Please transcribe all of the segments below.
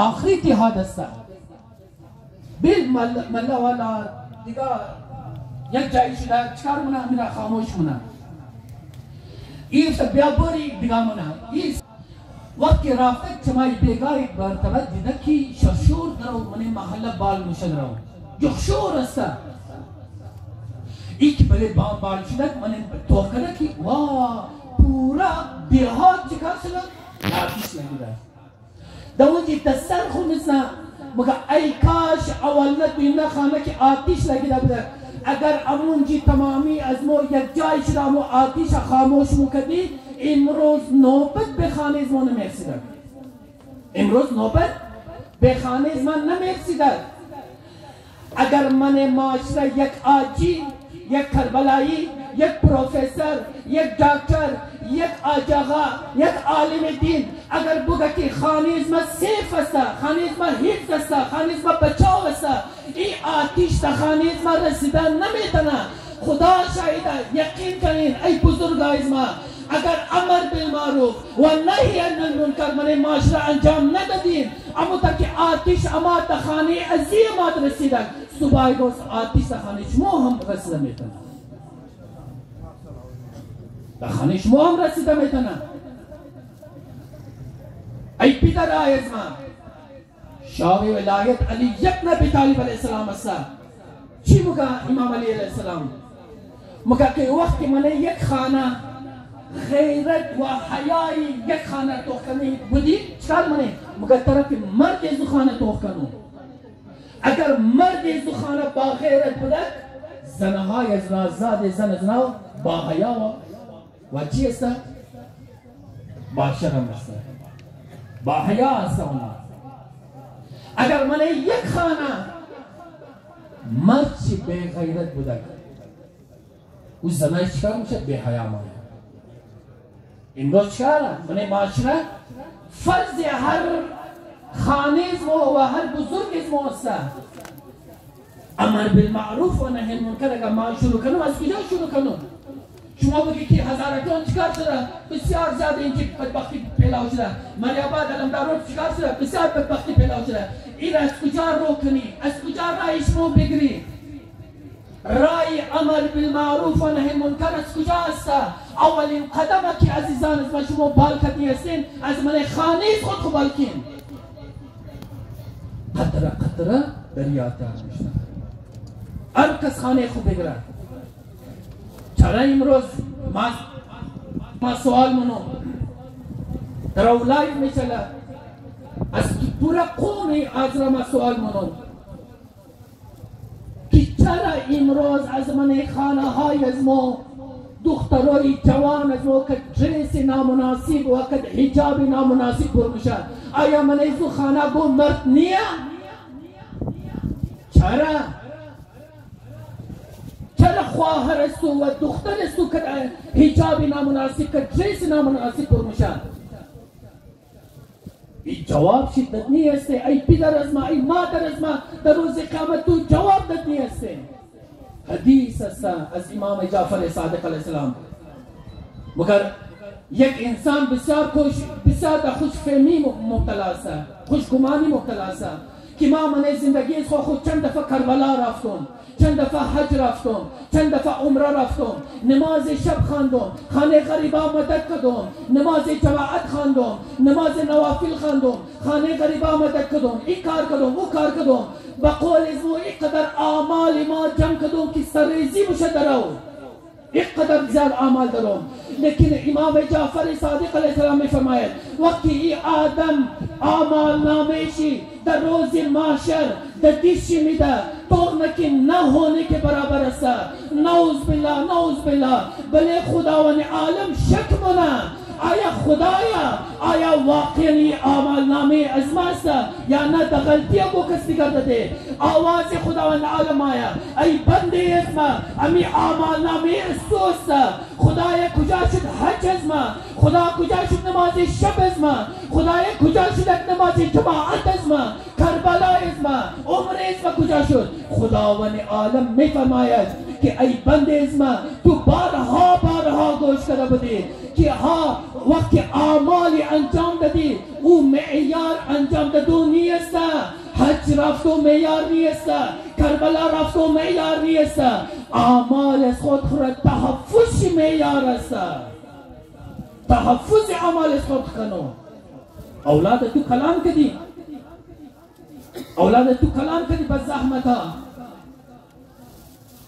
आखिरी तिहाद असता बिल मल्ला वाला दिगा एक जाई शुदा चार मना मेरा खामोश मना ये सब ब्याबरी दिगा मना ये वक्त के राफ्ते चमाई बेगा एक बार तबद दिदकी शशूर करो मने महल्ला बाल मुशद रहो यखशूर असता एक बले बाल शुदा मने तो करे कि वाह पूरा बिहार जिका सला आतिश लगी रहा दवंजी तसर खुमसा मगर आई काश अवलत बिना खाना की आतिश लगी रहा अगर अमून जी तमामी अज़मो यकजाई शरामो आतिश खामोश मुकदी इमरोज नौबत बेखाने ज़मान नमेरसिदर इमरोज नौबत बेखाने ज़मान नमेरसिदर अगर मने माशरा यक आजी यक करबलाई यक प्रोफेसर यक डॉक्टर यक आजगा यक आलिम दीन अगर बुगा की खानिज़ में सेफ असा खानिज़ में हिफ्ज़ असा खानिज़ में बचाव असा ई आतिश ता खानिज़ में रसीदा नमेतना खुदा शाहिदा यकीन करें ऐ बुजुर्गा इज़मा अगर अमर बिल मारूफ व नही अनिल मुनकर मने माशरा अंजाम न दीन अमो तक आतिश अमा तखानी अज़ीमात रसीदा सुबह को आतिश तखानी शमो हम रसीदा मेतना तखानी शमो हम रसीदा मेतना ऐ पितर आयज़मा शावी विलायत अली यब्न अबी तालिब अलैहिस्सलाम असा ची मुका इमाम अली अलैहिस्सलाम मुका के वक्त मने यक खाना गैरत व हयाई यक खाना तो कनी बुदी चार मने मुका तरफ मर्द ज़ुखाना तो कनो अगर मर्द ज़ुखाना बागैरत बुदक ज़नहा यज़नाज़ाद ज़नज़नाव बाहया व चीज़ बाशरम असा बाहया असा अगर मने यक खाना मर्द बेगैरत बुदक उस ज़नाई शिकार मुझे बेहया माया इमरोज शिकारा मने माशरा फर्ज हर खानिज़ व हर बुजुर्ग इज़ मौसा अमर बिल मारूफ व नही अनिल मुनकर अगर मा शुरू करो आज कुछ शुरू करो शुमा बगी की हज़ारतों शिकार सरा बसियार ज़्यादा इनकी बदबख्ती पैदा हो चला मरियाबाद अलमदारों शिकार सरा बसियार बदबख्ती पैदा हो चला इरा अस्कुजार रोकनी अस्कुजार राइशमो बिगरी राय अमर बिल मारूफ व नही अनिल मुनकर अस्कुजार सा अवलिन कदम की अज़ीज़ान इस मशरूम बाल खती हसन आज मने खानिज़ खुद खुबाल किन खतरा खतरा दरिया तार अरकस खाने खुद बिगरा चला इमरोज माँ सवाल मनो दराउलाई में चला अस्की पूरा कौम ही आजरा माँ सवाल मनो कि चला इमरोज अज़मने खाना हाय अज़मो दुख्तरोई जवान अज़मो कद ड्रेस नामुनासिब व कद हिजाब नामुनासिब बुरमुशा आया मने इज़ खाना गो मर्द निया चला चला ख्वाहर सु व दुख्तर सु कद हिजाब नामुनासिब कद ड्रेस नामुनासिब बुरमुशा ई जवाब शिद्दत नहीं है ऐ पिदर अज़मा ऐ मादर अज़मा दरोज़ क़यामत तू जवाब दत नहीं है हदीस असा अज़ इमाम जाफर सादिक अलैहिस्सलाम मगर एक इंसान बिस्यार खुशफहमी मुब्तला सा खुशगुमानी मुब्तला सा कि माँ मने जिंदगी खो खुद चंद दफा करबला रफ्तून चंद दफा हज रफ्तून चंद दफा उम्रा रफ्तून नमाज शब खानदूम खाने गरीबा मदद कदूम नमाज जमाअत खानदूम नमाज नवाफिल खानदूम खाने गरीबा मदद कदूम एक कार कदूम वो कार कदूम बक़ौल इज़्मो एक कदर आमाल इमा जम कदूम की सरेज़ी मुशदराओ एक कदर ज़्यादा आमाल दरो लेकिन इमाम जाफर सादिक अलैहिस्सलाम ने फरमाया वक़्ती आदम आमाल नामेशी दरोज़ माशर ददिशी मिदा तोड़ने के न होने के बराबर असा नौज़ बिल्ला भले खुदावन आलम शक मना आया खुदाया आया वाक़ई ये आमाल नामे अज़मासा या न गलतियों को कस्ती कर देते आवाज़ खुदावन आलम आया ऐ बंदे अज़मा अमी आमाल नामे अफ़सोसा खुदाया कुजाशुद हज अज़मा खुदा कुजाशुद नमाज शब अज़मा खुदाया कुजाशुद नमाज जमाअत अज़मा वक्त कुजा शुद खुदावन आलम में फरमाया कि ऐ बंदे इज़मा तू बारहा बारहा गोश कर बदे कि हाँ वक्त आमाल अंजाम ददी वो मेयार अंजाम ददू नियस्ता हज रफ्तो मेयार नियस्ता करबला रफ्तो मेयार नियस्ता आमाल खुद खुद तहफ्फुज मेयार अस्ता तहफ्फुज आमाल खुद खनो औलाद तू कलाम कदी औलाद तू कलाम कदी बस ज़हमता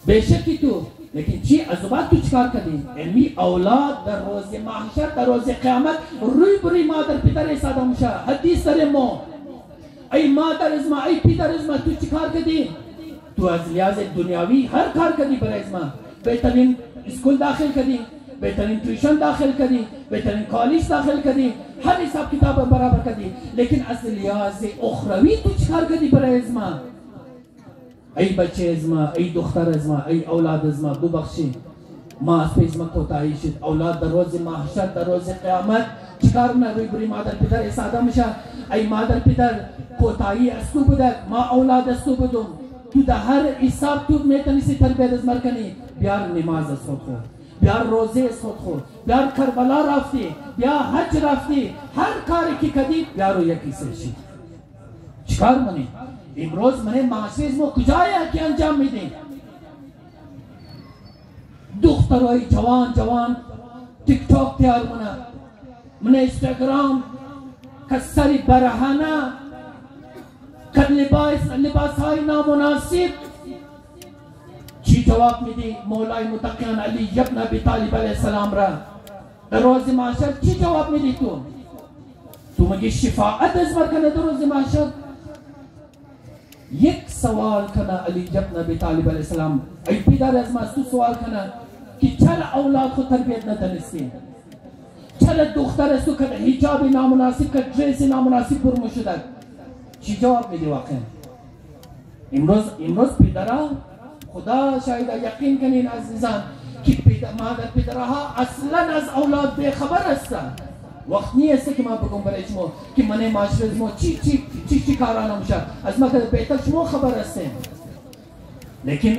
बेशक ही तू लेकिन ची अज़बात तू चिकार कदी इल्मी औलाद दर रोज़ महशर दर रोज़ क़यामत रुई बुरी मादर पितर सादा मुशा हदीस तरे मो ऐ मादर इज़मा ऐ पितर इज़मा तू चिकार कदी तू अज़ लिहाज़ दुनियावी हर कार कदी पर इज़मा बेहतरीन स्कूल दाखिल कदी बेहतरीन ट्यूशन दाखिल करी बेहतरीन कॉलेज दाखिल करी हर हिसाब किताब बराबर करी लेकिन अज़ लिहाज़ उखरवी तू चिकार कदी पर इज़मा ऐ बच्चे इज़मा ऐ दुख्तर इज़मा ऐ औलाद इज़मा बुबख्शी माँ पे इज़मा कोताही शिद औलाद दरोज़ महशर दरोज़ क़यामत चिकार ना रुई बुरी मादर पितर सादा मशा ऐ मादर पितर कोताही अस्तु बुदर माँ औलाद अस्तु बुदुम तू दा हर हिसाब तू में तनी से तरबियत इज़मर कनी बियार नमाज अस्तु खो बियार रोज़े अस्तु खो बियार करबला राफ्ती बियार हज राफ्ती हर कार की कदी बियारो यकी से शी चिकार मने इमरोज मने माशरे इज़मो कुजाया कि अंजाम में दें दुख्तरोई जवान जवान टिकटॉक तैयार मना मने इंस्टाग्राम कसरी बरहाना कर लिबास हाई नामुनासिब ची जवाब में दी मौलाई मुतक़ियान अली इब्न अबी तालिब अलैहिस्सलाम रा रोज़ माशर ची जवाब में दी तू मगे शिफाअत इज़मर करने दो रोज़ माशर एक सवाल करना अली इब्न अबी तालिब अलैहिस्सलाम ऐ पिदर अज़मा तू सवाल करना कि चल औलाद को तरबियत न दनिस्ती चल दुख्तर सु कर हिजाब नामुनासिब का ड्रेस नामुनासिब पर मुशदद ची जवाब में दी वाक़ई इमरोज पिदरा खुदा शायद यकीन कनीन अज़ीज़ान कि मादर पिदरा असलन अज़ औलाद बेखबर अस्ता वक्त नहीं ऐसे कि माँ बगुम बरे चमो कि मने माशरे चमो ची काराना मुशा अज़मा कर बेहतर चमो खबर अस्ते लेकिन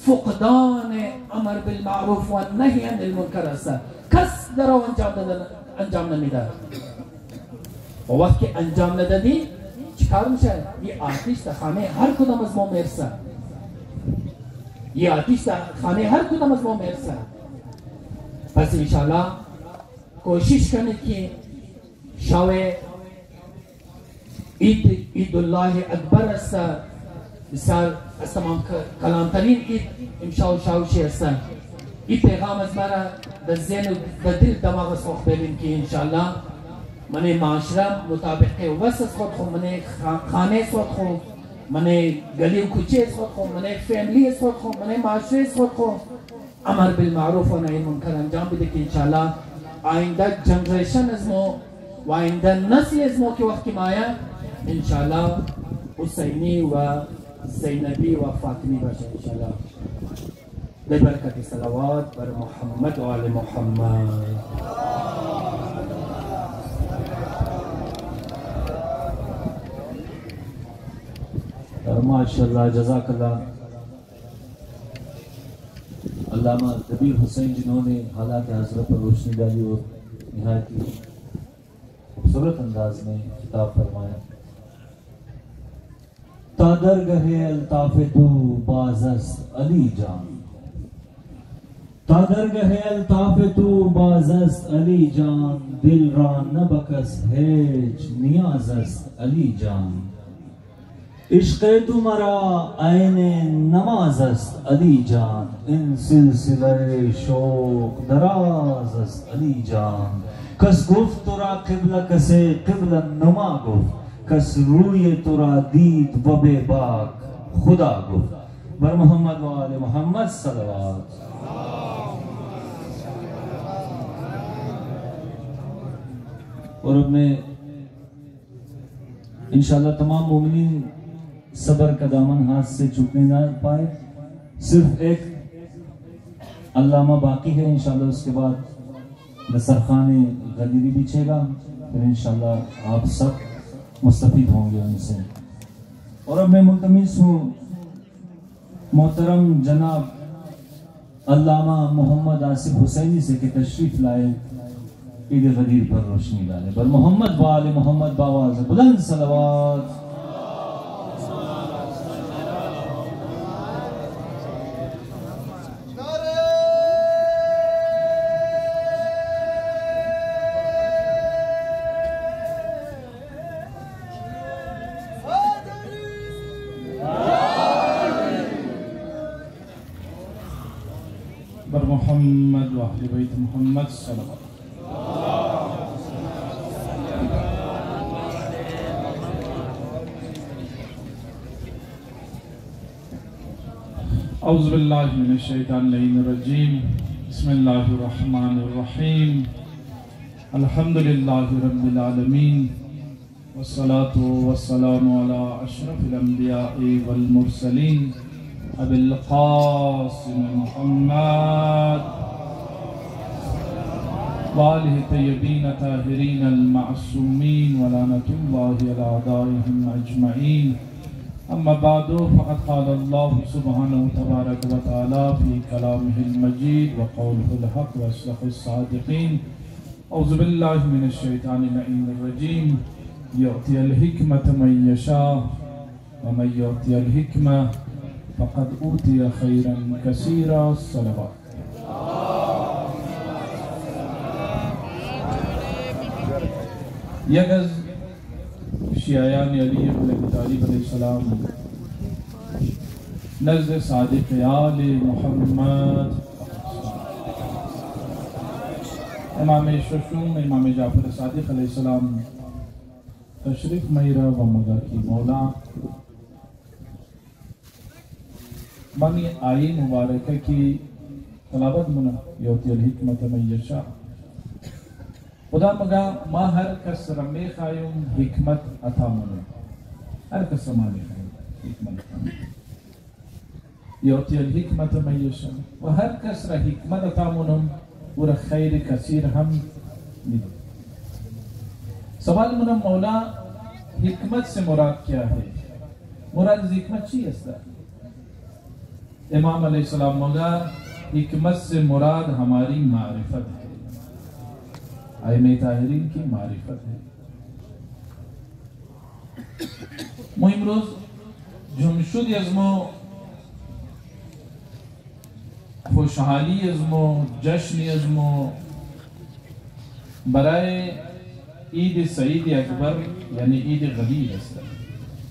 फुक़दान अमर बिल मारूफ व नही अनिल मुनकर अस्ता कस दरो अंजाम न मिदा वक्त के अंजाम न ददी चिकार मुशा ये आतिश खाने हर खुदा मज़मो मेरसा ये आतिश खाने हर खुदा मज़मो मेरसा बस इंशाल्लाह कोशिश करने की शावे ईदुल्लाह अकबर अस्सा साल तमाम कलाम तरीन ईद इंशाअल्लाह शे अस्सा ये पैगाम अज़मारा दज़ेन ददिल दमाग सोख बेलिन की इंशाअल्लाह मने माशरा मुताबिक के वसत खुद खो मने खाने सोख खो मने गली कुचे सोख खो मने फैमिली सोख खो मने माशरे सोख खो अमर बिल मारूफ व नही मुनकर अंजाम भी देखिए इंशाअल्लाह आइंदा जनरेशन इज़मो व आइंदा नस्ल इज़मो के वक्त की माया इंशाअल्लाह हुसैनी व ज़ैनबी व फातिमी बशा इंशाअल्लाह बेबरकत सलावत पर मोहम्मद व आले मोहम्मद माशाअल्लाह जज़ाकल्लाह अल्लामा कबीर हुसैन जिन्होंने हालात हज़रत पर रोशनी डाली और निहायत ही खूबसूरत अंदाज में खिताब फरमाया तादर गहे अल्ताफ़े तू बाज़स्त अली जान तादर गहे अल्ताफ़े तू बाज़स्त अली जान दिल रा न बकस हेज नियाज़स्त अली जान इश्क़े तुम्हारा आईने नमाज़स्त अली जान इन सिलसिले शौक दराज़स्त अली जान कस गुफ्त तुरा क़िबला कसे क़िबला नुमा गुफ्त कस रूए तुरा दीद वबे बाक खुदा गुफ्त बर मोहम्मद व आले मोहम्मद सल्लल्लाहु और अब मैं इंशाअल्लाह तमाम मोमिनीन सबर का दामन हाथ से छूटने ना पाए सिर्फ एक अल्लामा बाकी है इंशाअल्लाह उसके बाद दस्तरखाने गदीरी बिछेगा फिर इंशाअल्लाह आप सब मुस्तफीद होंगे उनसे और अब मैं मुल्तमिस हूँ मोहतरम जनाब अल्लामा मोहम्मद आसिफ हुसैनी से कि तशरीफ लाए ईद गदीर पर रोशनी डाले। पर मोहम्मद वाले मोहम्मद बावाज़ बुलंद सलवात। बर मोहम्मद व अहले बैत मोहम्मद सल्लल्लाहु औज़ु बिल्लाहि मिनश शैतानिर रजीम बिस्मिल्लाहिर रहमानिर रहीम अल्हम्दुलिल्लाहि रब्बिल आलमीन वस्सलातु वस्सलामु अला अशरफिल अंबिया'i वल मुरसलीन अबिल क़ासिम मुहम्मद वालिहि तय्यबीन ताहिरीन अल मासूमीन व लानतुल्लाहि अला अदाइहिम अजमईन। अम्मा बादु फ़क़द क़ाल अल्लाहु सुब्हानहु तबारक व तआला फ़ी कलामिहिल मजीद व क़ौलिहिल हक़ व अस्दक़िस सादिक़ीन। औज़ु बिल्लाहि मिनश शैतानिर लईनिर रजीम युअतिल हिकमत मन यशा व मन युअतिल हिकमा फ़क़द ऊतिया खैरन कसीरा। सलवात। यगज़ शियायान अली इब्न अबी तालिब अलैहिस्सलाम नज़्द सादिक़ आले मोहम्मद इमाम शशूम इमाम जाफर सादिक़ अलैहिस्सलाम तशरीफ़ मईरा व मगा की मौला बनी आई मुबारक की तलावत मुना युअतिल हिकमत मन यशा। खुदा मगा मा हर कस रमे खायुम हिकमत अता मनु हर कस माने हिकमत युअतिल हिकमत मन यशा व हर कस र हिकमत अता मनु और खैर कसीर हम मिले। सवाल मुना मौला हिकमत से मुराद क्या है? मुराद हिकमत ची है। इमाम अलैहिस्सलाम मगा हिकमत से मुराद हमारी मारिफत है, आइमे ताहिरीन की मारिफत है। मुहिम रोज जुमशुद यज़मो खुशहाली यज़मो जश्न यज़मो बराए ईद सईद अकबर यानी ईद गदीर है।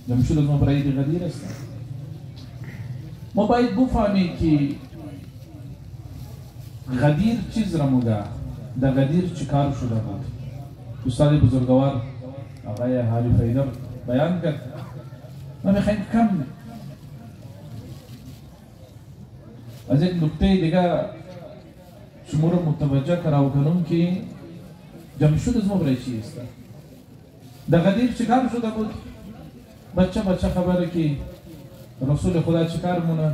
जुमशुद यज़मो बराए ईद गदीर है। मोबाइल बुफामी की गदीर चीज रमुगा द गदीर चिकार शुदा بود उस्ताद बुजुर्गवार आगाए हारी फैदर बयान कर मैं खैर कम از एक नुक्ते दिगा शुमूर मुतवज्जा कराओ करूं कि जमशुद इसमें बरेची इसका द गदीर चिकार शुदा بود बच्चा बच्चा खबर है कि रसूल खुदा चिकार मुना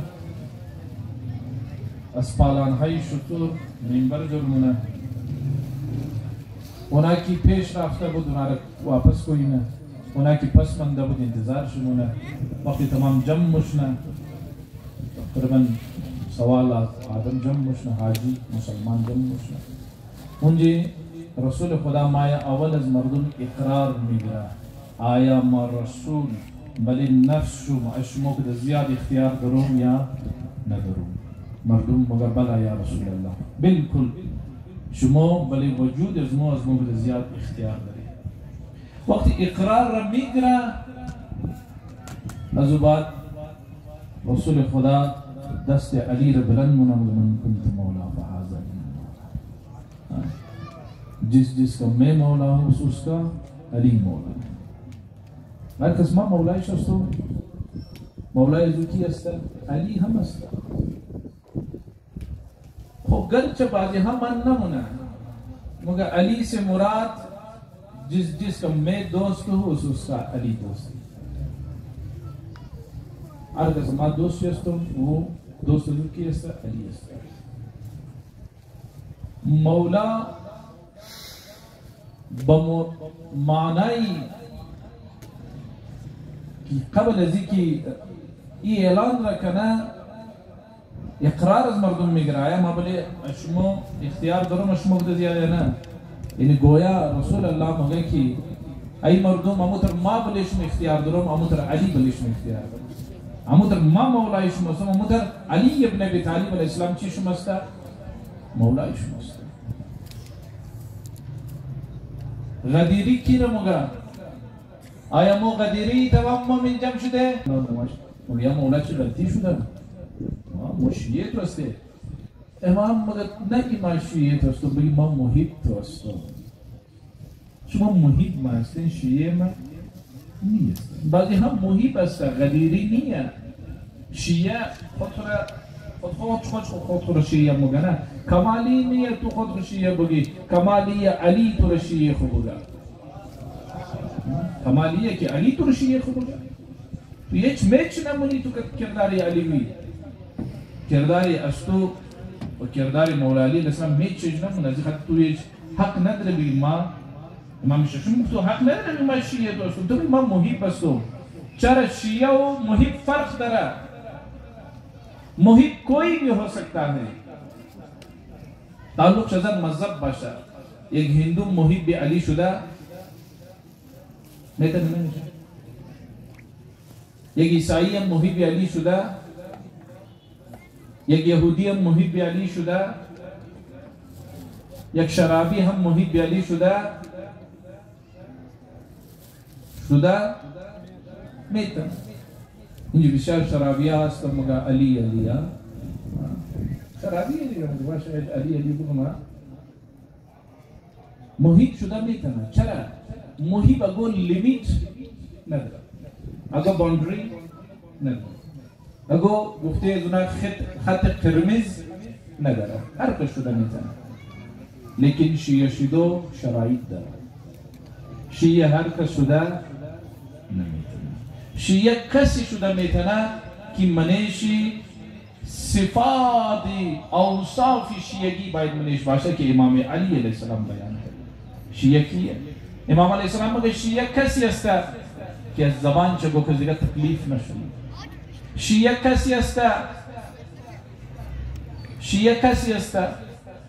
अस्पालान हाई शुतुर मिंबर जुल मुना उना की पेश राफ्ता बुद उना वापस कोई ना उना की पस मंदा बुद इंतजार शुमुना वक्त तमाम जम मुशना तकरीबन सवाल आदम जम मुशना हाजी मुसलमान जम मुशना मुझे रसूल खुदा माया अवल अज मर्दुन इकरार मिला आया मर रसूल बली नफ्स अशमो के ज़ियाद इख्तियार करूँ या न करूँ मर्दुम मगर बला या रसूल अल्लाह बिल्कुल शुमो बली वजूद अज़मो अज़मो के ज़ियाद इख्तियार करे वक्त इकरार रमीगरा अजुबात रसूल खुदा दस्त अली रबलन मुनमन कुंत मौला बहाज़ा जिस जिसका मैं मौला हूँ उसका अली मौला مرکز ما مولایش هستو مولای زوکی است علی هم است خب گرچه بعضی هم من نمونه مگر علی سے مراد जिस का मैं दोस्त हूँ उसका अली दोस्त अर्ग समा दोस्त यस्तो वो दोस्त की यस्तो अली यस्तो मौला बमो मानाई که قبل از اینکه این اعلان را کنه اقرار از مردم میگیره آیا ما بله شما اختیار دارم شما بده یا نه. یعنی گویا رسول الله میگه که ای مردم اموتر ما بله شما اختیار دارم اموتر علی بله شما اختیار دارم اموتر ما مولای شما هستم اموتر علی ابن ابی طالب علیه السلام چی شما است مولای شما است. غدیری کی رو میگه آیا مو غدیری تمام مومن جمع شده میگه مولا چه غلطی شده ما شیعه تو هسته امام مگه نه ما شیعه تو هستم بگی ما محیط تو هستم شما محیط ما هستین شیعه ما نیست بعضی هم محیط هسته غدیری نیه شیعه خود را شیعه مگه کمالی نیه تو خود را شیعه بگی کمالی علی تو را شیعه خود بگه کمالیه که علی تو را شیعه خود بگه تو هیچ میچ نمونی تو کرداری علیوی کرداری اشتو و کرداری مولا علی الاسلام میچ نمون از خط تو هیچ حق نداره بگی ما امام ششم تو حق نداره بگی ما شیعه تو هستم تو بگی ما محیب هستم چرا شیعه و محیب فرق داره محیب کوئی بھی ہو سکتا ہے تعلق شدن مذہب باشا ایک ہندو محب علی شدہ ایک عیسائی محب علی شدہ ایک یہودی محب علی شدہ یک شرابی هم محب علی شدہ میتن اینجا بسیار شرابی هست مگه علی علی ها شرابی دیگه مگه شاید علی علی بگم محیط شده میتونه چرا؟ محیط اگه لیمیت نداره اگه باندری نداره اگه گفته از اونها خط قرمز نداره هر کس شده میتونه لیکن شیعه شده شرایط داره شیعه هر کس شده نمیتونه شیعه کسی شده میتونه که منشی صفات اوصاف شیعگی باید منش باشه که امام علی علیه السلام بیان کرد. شیعه کیه؟ امام علیه السلام میگه شیعه کسی است که از زبان چه گفت دیگه تکلیف نشد. شیعه کسی است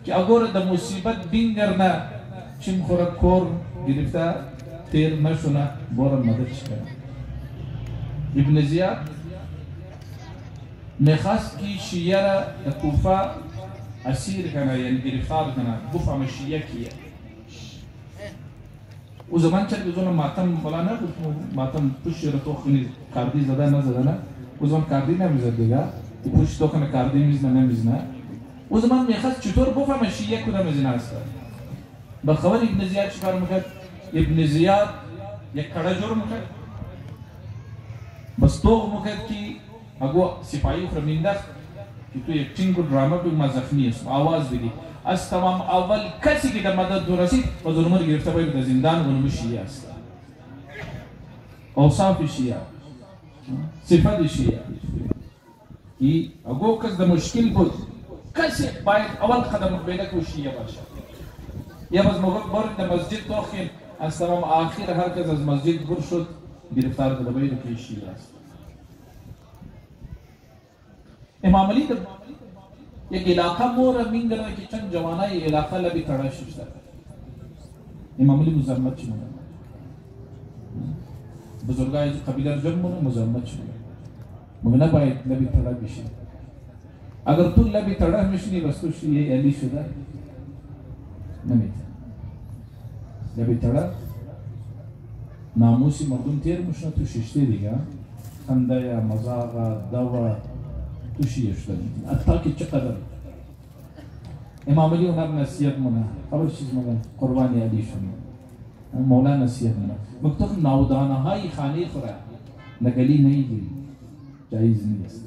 که اگر در مصیبت بینگرنه چیم خوره کور گرفته تیر نشونه بورا مددش کنه. ابن زیاد میخواست که شیعه را در کوفه اسیر کنه یعنی گرفتار کنه گفت اما شیعه کیه او زمان چرا بزونه ماتم بلا نبود ماتم پوش را تو خونی کردی زده نزده نه او زمان کردی نمیزد دیگه پوش تو کنه کردی میزنه نمیزنه او زمان میخواست چطور گفت اما شیعه کدام از این هست بخبر ابن زیاد چکار میکرد ابن زیاد یک کڑا جور میکرد بس توغ میکرد که اگو سپاهی فرمیندخت که تو یک چنگ ڈراما به ما زخمی است آواز بدی از تمام اول کسی که در مدد دو رسید و ظلمه رو گرفته باید در زندان و نمو شیعه است اوصاف شیعه صفت شیعه که اگو کس در مشکل بود کسی باید اول قدم بیده که شیعه باشه یا باز موقع بارد در مسجد داخل از تمام آخر هر کس از مسجد بر شد گرفتار در باید که شیعه است امام علی یک علاقه مور مینگره که چند جوانای علاقه لبی تڑا شده امام علی مزاحمت چی مونه بزرگای قبیله جمع مونه مزاحمت چی مونه نباید لبی تڑا بشی اگر تو لبی تڑا میشنی بس تو شیعه علی شده نمیتونه لبی تڑا ناموسی مردم تیر مشنه تو ششته دیگه خنده مزاقه دوا تو شیعه شده حتی که چقدر امام علی اونها نصیحت مونه خبر چیز مونه قربانی علی شده مولا نصیحت مونه مکتوب ناودانه های خانه خوره نگلی نیگیری جایز نیست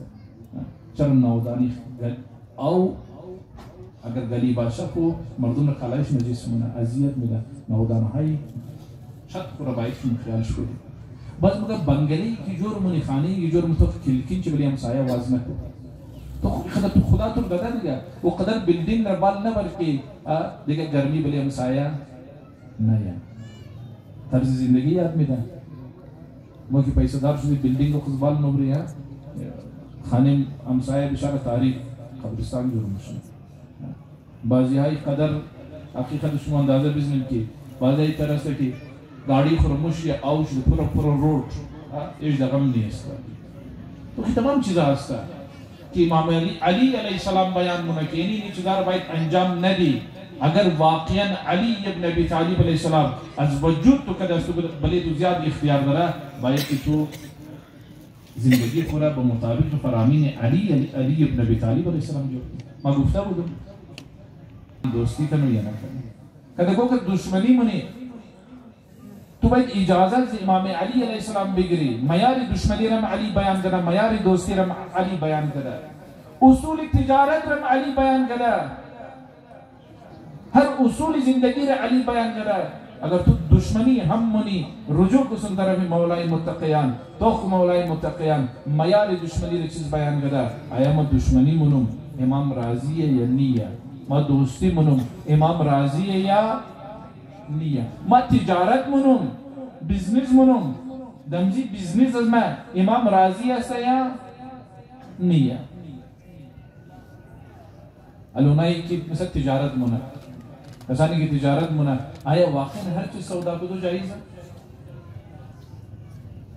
چرا ناودانی او اگر گلی باشه کو مردم خلایش نجیس مونه اذیت میده ناودانه های شد خوره باید شون خیال شده باز مگه بنگلی کی جور مونی خانه کی جور متوف کلکین چه بلی همسایه واز نکو تو خدا تو داده دیگه و قدر بلدینگ در بال نه بلکه دیگه گرمی بلی همسایه نه یا طرز زندگی یاد میده ما की पैसेदार शुद्ध बिल्डिंग को खुशबाल नौकरी है खाने हमसाया बिशारा तारीख कब्रिस्तान जो रुमशन बाजियाई कदर हकीकत शुमा अंदाज़ा बिज़नेस की बाजियाई तरह से की गाड़ी खरमुश या आउश पूरा पूरा रोड इस जगह में नहीं है तो कि तमाम चीज़ें हस्ता कि इमाम अली अलैहिस्सलाम बयान मुनकेनी निचदार बाइक अंजाम न दी अगर वाक़ियन अली इब्न अबी तालिब अलैहिस्सलाम अज वजूद तो कदा बले तो ज़्यादा इख्तियार दरा बाइक की तो जिंदगी पूरा बमुताबिक फरामीन अली इब्न अबी तालिब अलैहिस्सलाम जो मागुफ्ता वो दोस्ती का नहीं ना कदा को कि दुश्मनी मने तो भाई इजाजत से इमाम अली अलैहिस्सलाम बिगरी मयारी दुश्मनी रम अली बयान करा मयारी दोस्ती रम अली बयान करा उसूल तिजारत रम अली बयान करा हर उसूल जिंदगी रे अली बयान करा अगर तू दुश्मनी हम मुनी रुजू को सुन तरफ मौलाई मुत्तक़ियान तो मौलाई मुत्तक़ियान मयारी दुश्मनी रे चीज बयान करा आया म दुश्मनी मुनुम इमाम राजी है या निया म दोस्ती मुनुम इमाम राजी है या निया म तिजारत मुनुम बिजनेस मुनुम दमजी बिजनेस अजमा इमाम राजी है या निया अलुनाई की मिसल तिजारत मुना कसानी की तिजारत मुना आया वाकई हर चीज सौदा को तो जायज है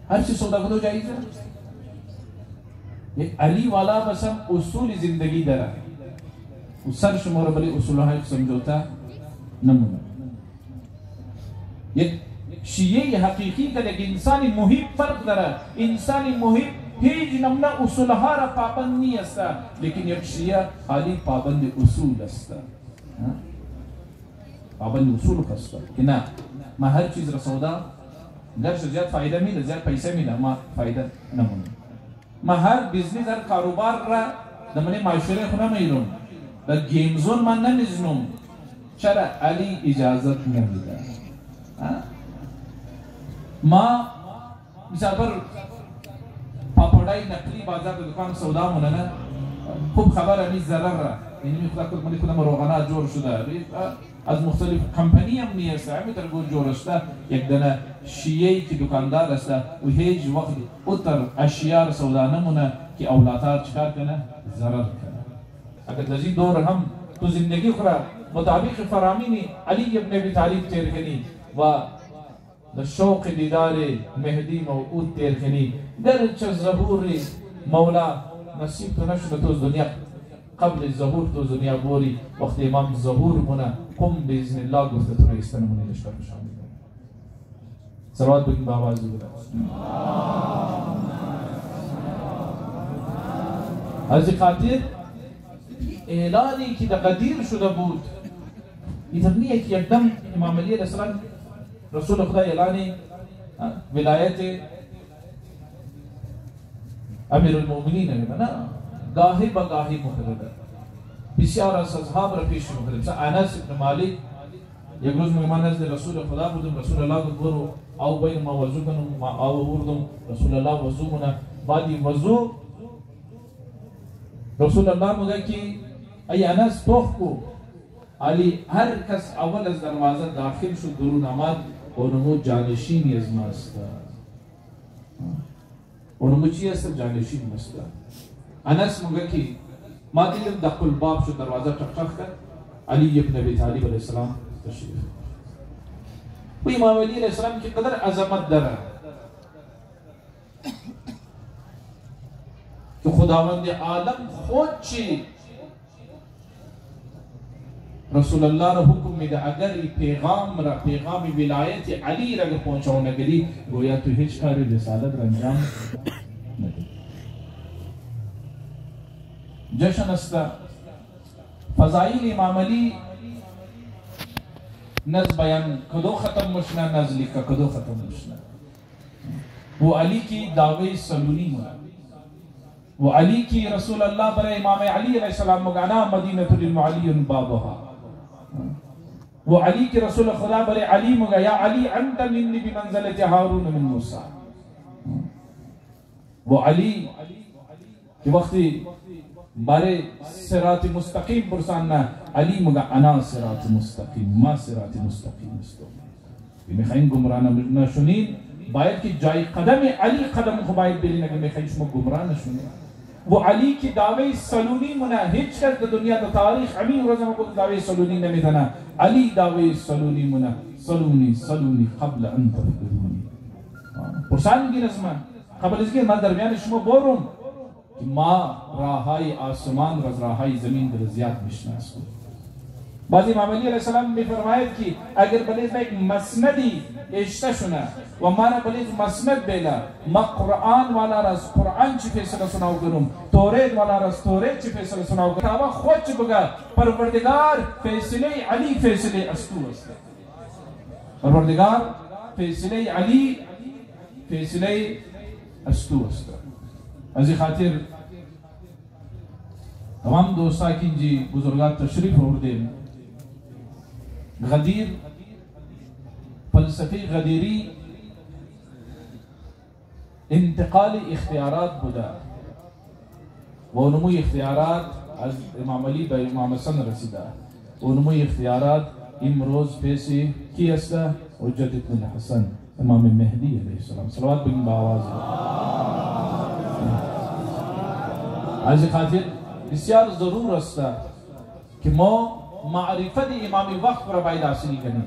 हर चीज सौदा को तो जायज है ये अली वाला बसम उसूल जिंदगी दरा उसर शुमार बली उसूल है समझौता नमूना ये शिये हकीकी का लेकिन इंसानी मुहिब फर्क दरा इंसानी मुहिब ही नमना उसूल हारा पाबंद नहीं अस्ता लेकिन एक शिया खाली पाबंद उसूल अस्ता पाबंद उसूल कस्ता कि ना मैं हर चीज रसौदा घर से ज्यादा फायदा मिला ज्यादा पैसा मिला मैं फायदा न मुने मैं हर बिजनेस हर कारोबार रा दमने माशरे खुना में इरों द गेम जोन मन न निजनुम चरा अली इजाजत न मिला माँ मिसाल पर पापड़ाई नकली बाजार के दुकान सौदा मुना ना खूब खबर अली जरर रा इनमें खुदा कुछ मनी खुदा मरोगाना जोर शुदा از مختلف کمپانی هم نیست همین طور گوش جورسته یک دانه شیعی که دکاندار است و هیچ وقت اتر اشیاء سودا نمونه که اولادها چکار کنه ضرر کنه اگر لذی دور هم تو زندگی خورا مطابق فرامین علی ابن ابی طالب تیر کنی و شوق دیدار مهدی موعود تیر کنی گرچه ظهور مولا نصیب تو نشد تو دنیا قبل الظهور تو دنیا بوری وقت امام ظهور مونه قم بإذن الله گفته تو رئیستان مونه لشکر شامل صلوات بگیم با آواز بگیم از خاطر اعلانی که قدیر شده بود ایتر نیه که یکدم امام علی علیه السلام رسول خدا اعلان ولایت امیر المؤمنین نه گاهی با گاهی مخرده بسیار از اصحاب را پیش مخرده مثلا انس ابن مالک یک روز مهمان نزد رسول خدا بودم رسول الله گفت برو او بین ما وضو کنم ما او بردم رسول الله وضو مونه بعدی وضو رسول الله میگه که ای انس توخ کو علی هر کس اول از دروازه داخل شد درون آمد اونمو جانشینی از ما است اونمو چی است جانشین است انس میگه که ما دیدم داخل باب شد دروازه ټک ټک کرد علی ابن ابی طالب علیه السلام تشریف و امام علی علیه السلام کی قدر عظمت داره که خداوند عالم خود چی رسول الله را حکم میده اگر پیغام ولایت علی را پہنچاو نگری گویا تو هیچ کار رسالت را انجام ندهی جشن است فضائل امام علی نز بیان کدو ختم مشنا نز لیکا کدو ختم مشنا وہ علی کی دعوی سلونی منا وہ علی کی رسول اللہ برای امام علی علیہ السلام مگانا مدینة للمعلی بابها وہ علی کی رسول خدا برای علی مگا یا علی انت منی بمنزلت ہارون من موسیٰ وہ علی کی وقتی بارے صراط مستقیم پرساننا علی مگا انا صراط مستقیم ما صراط مستقیم استو میخواین گمرانا نشونین باید که جای قدم علی قدم خو باید برین اگه میخواین شما گمراه نشونید. و علی کی دعوی سلونی مونه، هیچ کس در دنیا در تاریخ همین روز ما دعوی سلونی نمیتونه. علی دعوی سلونی مونه، سلونی سلونی قبل ان تفقدونی. پرسان میگین از من قبل از که من درمیان شما بروم که ما راههای آسمان و راههای زمین در زیاد میشناسم. بعضی امام علی علیه السلام میفرماید که اگر بلیز یک مسندی اشته شونه و من بلیز مسند بیلا، ما قرآن والا راز قرآن چی فیصله سناو کنم، تورید والا راز تورید چی فیصله سناو کنم، تابا خود چی بگا پروردگار فیصله علی فیصله استو است. پروردگار فیصله علی فیصله استو است. از خاطر تمام دوستا کی جی بزرگان تشریف آوردیم. غدیر فلسفه غدیری انتقال اختیارات بوده و نموی اختیارات از امام علی به امام حسن رسیده و نموی اختیارات امروز پیسی کی است؟ حجت ابن الحسن امام مهدی علیه السلام. صلوات بگیم با آواز. از خاطر بسیار ضرور است که ما معرفت امام وقت را باید حاصل کنیم.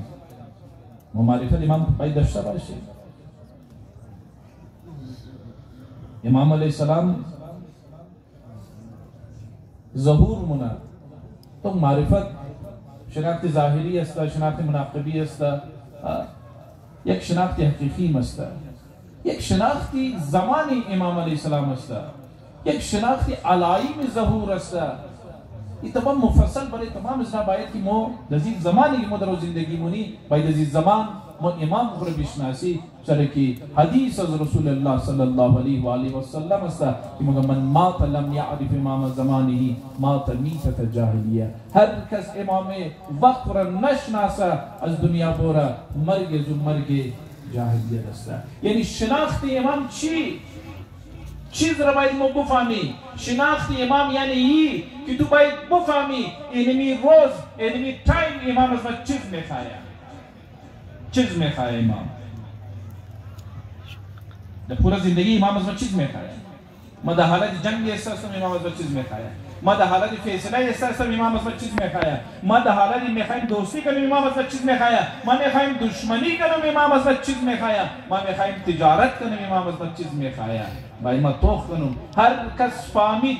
ما معرفت امام باید داشته باشیم. امام علیه السلام ظهور مونه تو معرفت شناخت ظاهری است، شناخت مناقبی است، یک شناخت حقیقی است، یک شناختی زمانی امام علیه السلام است، یک شناختی علائم ظهور است. این تمام مفصل برای تمام ازنا باید که ما دزید زمانی که ما در زندگی مونی باید دزید زمان ما امام خور بشناسی چرا که حدیث از رسول الله صلی الله علیه و آله و سلم است که من مات لم یعرف امام زمانه مات میتة جاهلیه. هر کس امام وقت را نشناسه از دنیا بورا مرگ از مرگ جاهلیت است. یعنی شناخت امام چیز را باید ما بفهمی. شناخت امام یعنی ای که تو باید بفهمی اینمی روز اینمی تایم امام از ما چیز میخواهی. چیز میخواهی امام در پورا زندگی امام از ما چیز میخواهی. ما در حالت جنگ استرسم امام از ما چیز میخواهی. ما در حالت فیصله استرسم امام از ما چیز میخواهی. ما در حالت میخوایم دوستی کنیم امام از ما چیز میخواهی. ما میخوایم دشمنی کنیم امام از ما چیز میخواهی. ما میخوایم تجارت کنیم امام از ما چیز میخواهی. باید ما توخ کنم. هر کس فهمید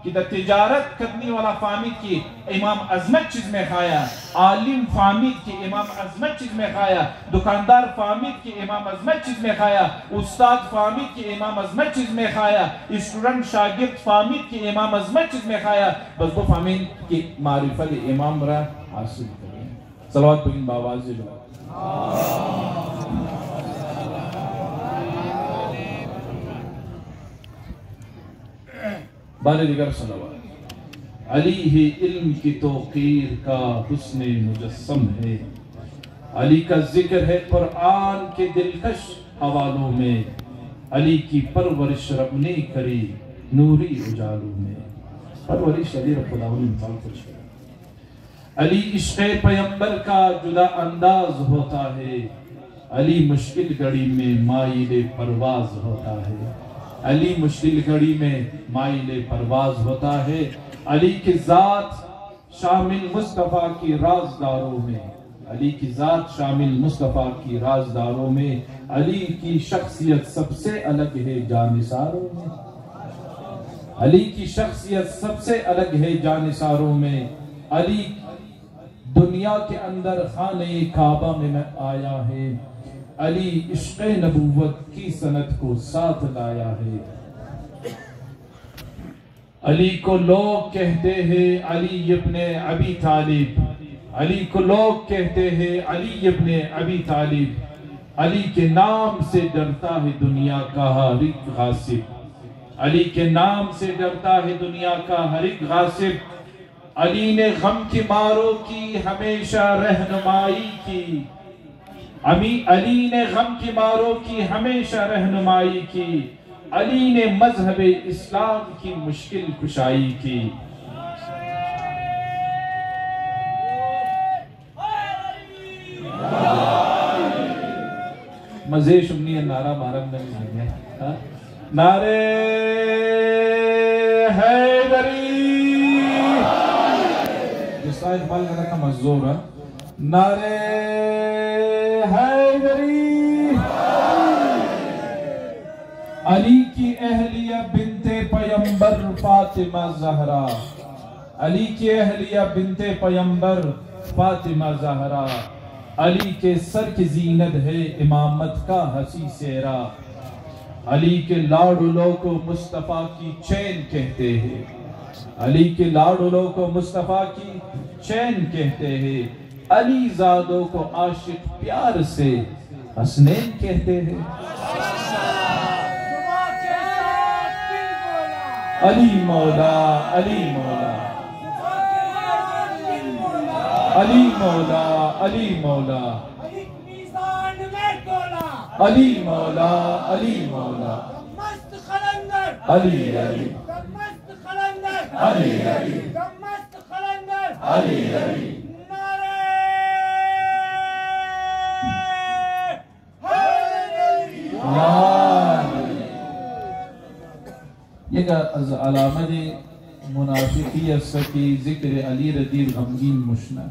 که در تجارت کرنی والا فهمید که امام عظمت چیز میخواهی، عالم فهمید که امام عظمت چیز میخواهی، دکاندار فهمید که امام عظمت چیز میخواهی، استاد فهمید که امام عظمت چیز میخواهی، استودنت شاگرد فهمید که امام عظمت چیز میخواهی. بس بفهمید که معرفت امام را حاصل کنید. صلوات بگین با آواز جلال. بار دیگر صلوات. علی ہے علم کی توقیر کا حسن مجسم ہے، علی کا ذکر ہے قرآن کے دلکش حوالوں میں، علی کی پرورش رب نے کری نوری اجالوں میں. پرورش علی رب العالمین مثال کچھ کرا. علی عشق پیغمبر کا جدا انداز ہوتا ہے، علی مشکل گھڑی میں مائل پرواز ہوتا ہے. علی مشکل گھڑی میں مائل پرواز ہوتا ہے. علی کی ذات شامل مصطفیٰ کی رازداروں میں، علی کی ذات شامل مصطفیٰ کی رازداروں میں، علی کی شخصیت سب سے الگ ہے جانثاروں میں، علی کی شخصیت سب سے الگ ہے جانثاروں میں. علی دنیا کے اندر خانہ کعبہ میں آیا ہے، علی عشق نبوت کی سند کو ساتھ لایا ہے. علی کو لوگ کہتے ہیں علی ابن ابی طالب، علی کو لوگ کہتے ہیں علی ابن ابی طالب. علی کے نام سے ڈرتا ہے دنیا کا ہر ایک غاصب، علی کے نام سے ڈرتا ہے دنیا کا ہر ایک غاصب. علی نے غم کی ماروں کی ہمیشہ رہنمائی کی، علی نے غم کی ماروں کی ہمیشہ رہنمائی کی. علی نے مذہب اسلام کی مشکل کشائی کی. मजे शुमनी नारा मारम नहीं है नारे हैदरी जिसका इकबाल का था मजदूर है नारे हैदरी अली की अहलिया बिनते पैगंबर फातिमा ज़हरा अली की अहलिया बिनते पैगंबर फातिमा ज़हरा अली के सर की जीनत है इमामत का हसी सेहरा अली के लाडुलों को मुस्तफ़ा की चैन कहते हैं अली के लाडुलों को मुस्तफ़ा की चैन कहते हैं अली ज़ादों को आशिक प्यार से हसनैन कहते हैं अली मौला अली मौला अली मौला अली मौला अली मौला अली मौला अली अली अली अली अली ये अलामत मुनाफिकी असकी जिक्र अली रदीर गमगीन मुशना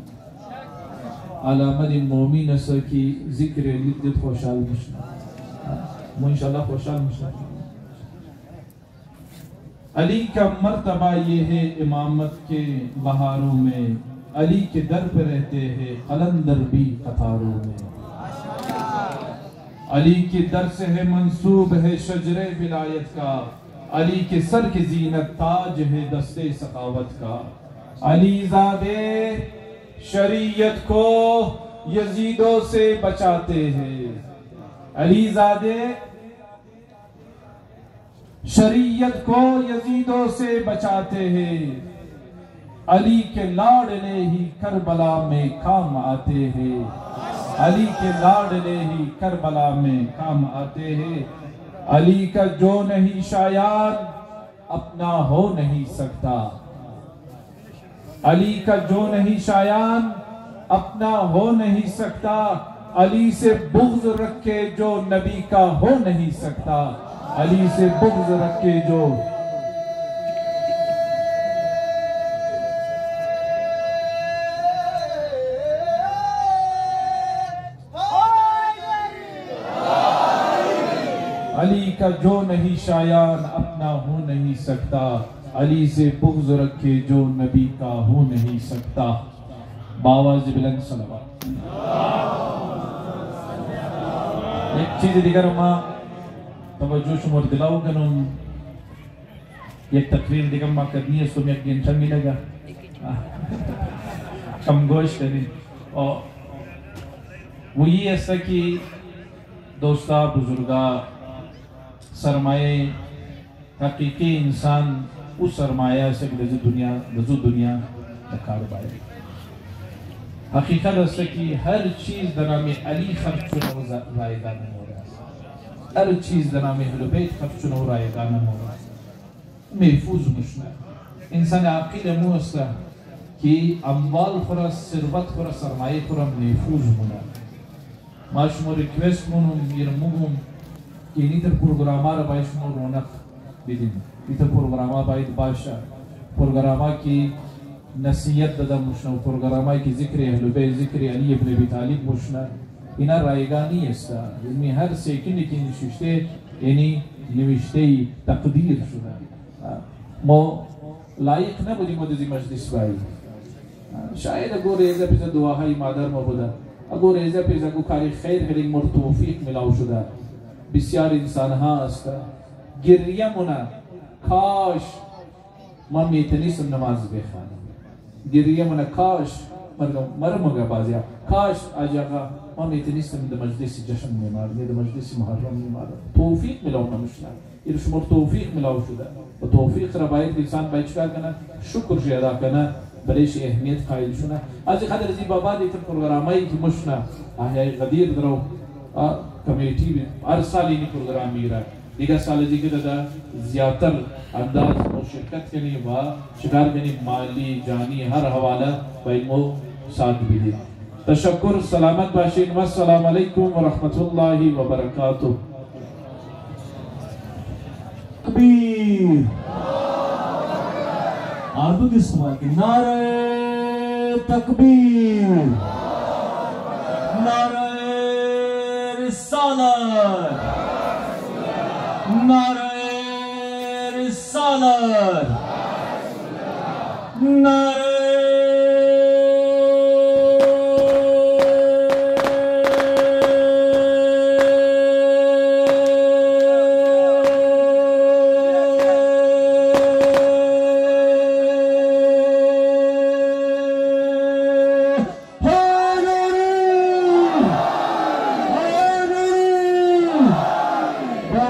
अलामत मोमिन असकी जिक्र लिद्दत खुशाल मुशना इंशाअल्लाह खुशाल मुशना अली का मर्तबा ये है इमामत के बहारों में अली के दर पे रहते हैं कलंदर भी कतारों में अली के दर से है मंसूब है शजरे विलायत का अली के सर की जीनत ताज है दस्ते सखावत का अली ज़ादे शरीयत को यजीदों से बचाते हैं अली ज़ादे शरीयत को यजीदों से बचाते हैं अली के लाडले ही करबला में काम आते हैं अली के लाडले ही करबला में काम आते हैं अली का जो नहीं शायान अपना हो नहीं सकता अली का जो नहीं शायान अपना हो नहीं सकता अली से बुग़्ज़ रखे जो नबी का हो नहीं सकता अली से बुग़्ज़ रखे जो अली का जो नहीं शायान अपना हो नहीं सकता अली से बुग़्ज़ रखे जो नबी का हो नहीं सकता बावाज़ बुलंद सलवात एक चीज़ दिगर माँ तवज्जो शुमार दिलाओ करूँ एक तकरीर दिगर माँ करनी है तो मैं टेंशन मिलेगा कम गोश करें और वो ये ऐसा कि दोस्ता बुजुर्गा सरमाए हकीकी इंसान उस सरमाया से लजू दुनिया कारोबार हकीकत ऐसा कि हर चीज़ दना में अली खर्च रायगा नहीं हो रहा हर चीज़ दना में हलबैत खर्च रायगा नहीं हो रहा महफूज मुश्ना इंसान आकिल मुस्ता कि अम्वाल खुरा सिरवत खुरा सरमाए खुरा महफूज होना माशमो रिक्वेस्ट मुनुम यरमुगुम कि नीतर प्रोग्रामा रबाइशमो रौनक बिदिन नीतर प्रोग्रामा बाइद बादशाह प्रोग्रामा की नसीहत ददा मुशना प्रोग्रामा की जिक्र अहले बैत जिक्र अली इब्न अबी तालिब मुशना इना रायगानी ऐसा इनमें हर सेकंड की निशिते यानी निविष्टे तकदीर शुदा मो लायक ना बुदी मददी मजलिस भाई शायद अगो रेज़ा पे दुआ है मादर मबुदा अगो रेज़ा पे को खाली खैर हरिंग मोर तौफीक मिलाओ शुदा बिस्यार इंसान हाँ अस्ता गिरिया मुना काश मम्मी इतनी सुन नमाज बेखाना गिरिया मुना काश मरमगा बाजिया काश आजागा मम्मी इतनी सुन मजलिस जश्न में मार दे मजलिस मुहर्रम में मार तौफीक मिलाओ ना मुश्किल ये शुमार तौफीक मिलाओ शुदा और तौफीक रबायत इंसान बैठका करना शुक्र से अदा करना बड़ेश अहमियत कायल शुना आज खादर जी बाबा देखते प्रोग्रामाई की मुश्ना आया गदीर दरो कमेटी में हर साल इन प्रोग्राम मीरा दिगर साल जी के दादा ज़्यादातर अंदाज और शिरकत के लिए वाह शिकार के लिए माली जानी हर हवाला भाई मो साथ भी दे तशक्कुर, सलामत बाशिन। वस्सलाम अलैकुम व रहमतुल्लाहि व बरकातुहू। तकबीर। आरदू की सुबह की नारे तकबीर, नारे रिसालत, नारे रिसालत, नारे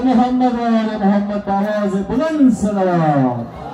मोहम्मद बावाज़ बुलंद सलावत।